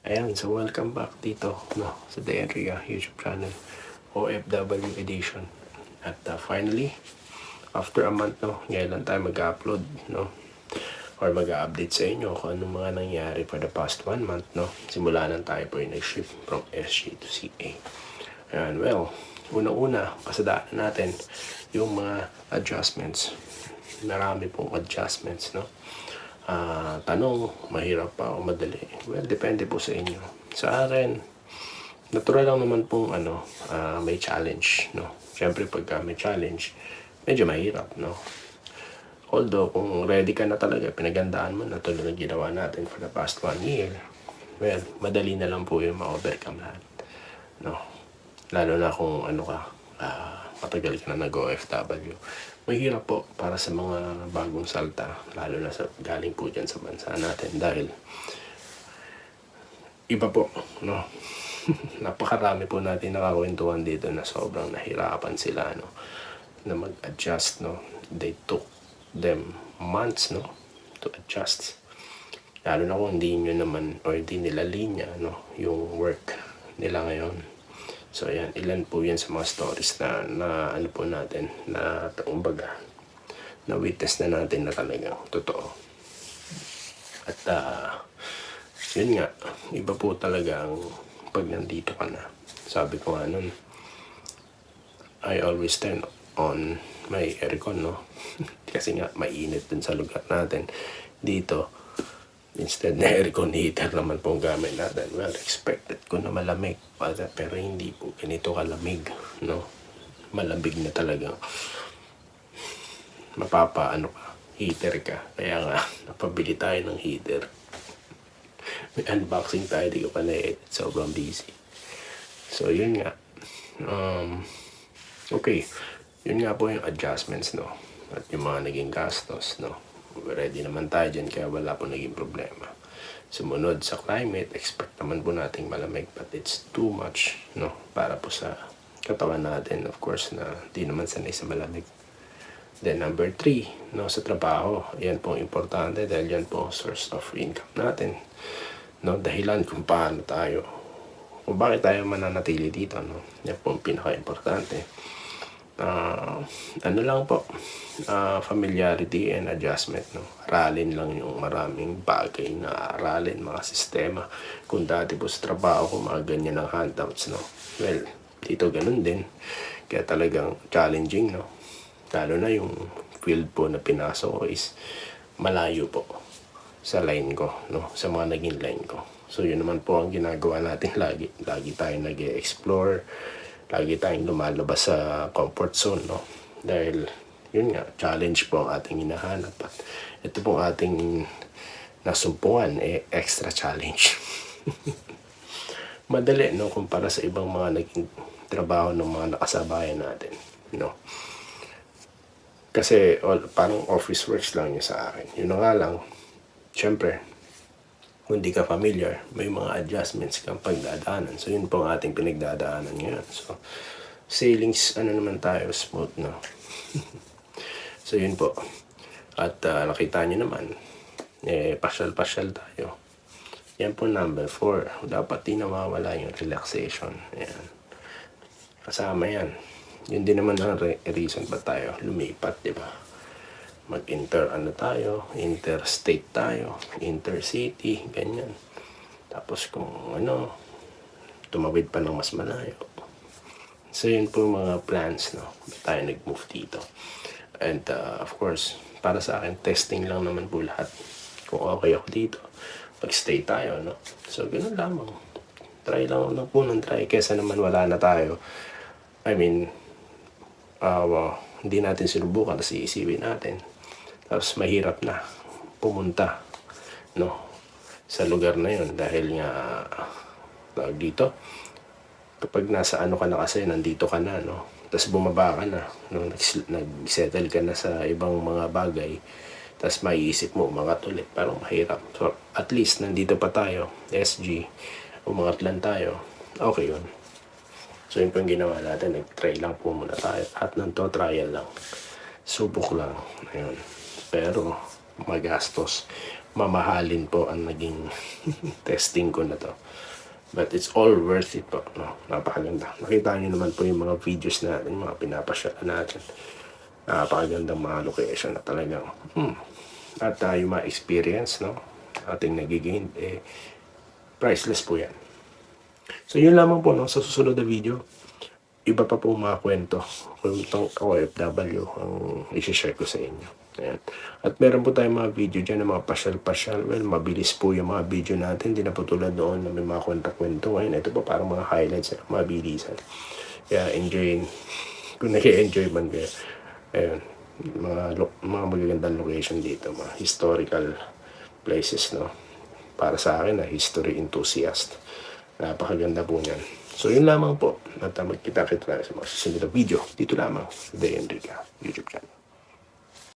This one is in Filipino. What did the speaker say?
Ayan, so welcome back dito, no, sa The Area YouTube channel, OFW Edition. At finally, after a month, no, ngayon lang tayo mag-upload, no, or mag-update sa inyo kung anong mga nangyari for the past 1 month, no. Simula nang tayo po yung nag-ship from SG to CA. Ayan, well, unang-una, pasadaan natin yung mga adjustments. Marami pong adjustments, no. Tanong, mahirap pa o madali? Well, depende po sa inyo. Sa akin, natural lang naman pong may challenge, no. Siyempre pagka may challenge, medyo mahirap, no. Although kung ready ka na talaga, pinagandaan mo na tulad ng ginawa natin for the past 1 year, well, madali na lang po yung ma-overcome lahat, no. Lalo na kung matagal ka na nag-OFW. Mahirap po para sa mga bagong salta, lalo na sa galing po dyan sa bansa natin dahil iba po, no. Napakarami po natin nakakwentuhan dito na sobrang nahirapan sila, no, na mag-adjust, no. They took them months, no, to adjust. Lalo na kung hindi nyo naman or hindi nila linya, no, yung work nila ngayon. So ayan, ilan po yan sa mga stories na ano po natin, na kumbaga, na witness na natin na talagang totoo. At yun nga, iba po talaga ang pag nandito ka na. Sabi ko nga nun, I always turn on my aircon, no. Kasi nga, mainit dun sa lugar natin. Dito, instead na aircon, heater naman pong gamit natin. Well, expected ko na malamig. Pero hindi po ganito kalamig, no. Malamig na talaga. Heater ka. Kaya nga, napabili tayo ng heater. May unboxing tayo, di ko pa na-edit. Sobrang busy. So, yun nga. Okay. Yun nga po yung adjustments, no. At yung mga naging gastos, no. Ready naman tayo dyan, kaya wala po naging problema. Sumunod sa climate, expect naman po nating malamig, but it's too much, no, para po sa katawan natin, of course, na di naman sanay sa malamig. Then number 3, no, sa trabaho, yan po importante dahil yan po source of income natin, no, dahilan kung paano tayo, kung bakit tayo mananatili dito, no. Yan po ang pinaka-importante. Familiarity and adjustment, no. Aralin lang yung maraming bagay na aralin, mga sistema. Kung dati po sa trabaho ko mga ganyan ang handouts, no. Well, dito ganun din. Kaya talagang challenging, no. Lalo na yung field po na pinasok ko is malayo po sa line ko, no, sa mga naging line ko. So yun naman po ang ginagawa natin lagi. Lagi tayong nag-explore, lagi tayong lumalabas sa comfort zone, no. Dahil yun nga, challenge po ang ating hinahanap. At ito po ang ating nasumpungan, extra challenge. Madali, no, kumpara sa ibang mga naging trabaho ng mga nakasabayan natin, no. Kasi parang office works lang yun sa akin. Yun na nga lang, syempre, kung hindi ka familiar, may mga adjustments kang pagdadaanan. So yun po ang ating pinagdadaanan ngayon. So sailings, naman tayo, smooth, no. So yun po. At nakita nyo naman, pasyal-pasyal tayo. Yan po number 4. Dapat di nawawala yung relaxation. Ayan. Kasama yan. Yun din naman ang reason ba tayo lumipat, di ba? Interstate tayo, intercity, ganyan. Tapos kung tumawid pa ng mas malayo. So yun po mga plans, no. Tayo nag-move dito. And of course, para sa akin, testing lang naman po lahat. Kung okay ako dito, mag-stay tayo, no. So ganun lamang. Try lang po ng try, kesa naman wala na tayo. I mean, hindi natin sinubukan, kasi isipin natin. Tapos mahirap na pumunta, no, sa lugar na yun dahil nga dito, kapag nasa ka na kasi, nandito ka na, no, tapos bumaba ka na, no, nag-settle ka na sa ibang mga bagay, tapos maiisip mo umangat ulit, parang mahirap. So at least nandito pa tayo, SG, umangat lang tayo, okay yun. So yun po yung ginawa natin, nag-try lang po muna tayo. At nanto, trial lang. Subok lang. Ayun. Pero magastos. mamahalin po ang naging testing ko na to. But it's all worth it po. No? Napakaganda. Nakita niyo naman po yung mga videos natin, mga pinapasyalan natin. Napakagandang mga location na talagang at yung mga experience, no, ating nagigain, priceless po yan. So yun lamang po, no, sa susunod na video, iba pa po mga kwentong OFW ang i-share ko sa inyo. Ayan. At meron po tayong mga video dyan ng mga pasyal-pasyal. Well, mabilis po yung mga video natin. Hindi na po tulad doon na may mga kwento-kwento. Ngayon, ito po parang mga highlights na mabilisan. Kaya enjoy. Kung nag-enjoy man kayo. Ayun. Mga magagandang location dito. Mga historical places, no? Para sa akin, na history enthusiast. Napakaganda po niyan. So, yun lamang po. At magkita-kita sa mga susunod na video. Dito lamang sa The Enrica YouTube channel.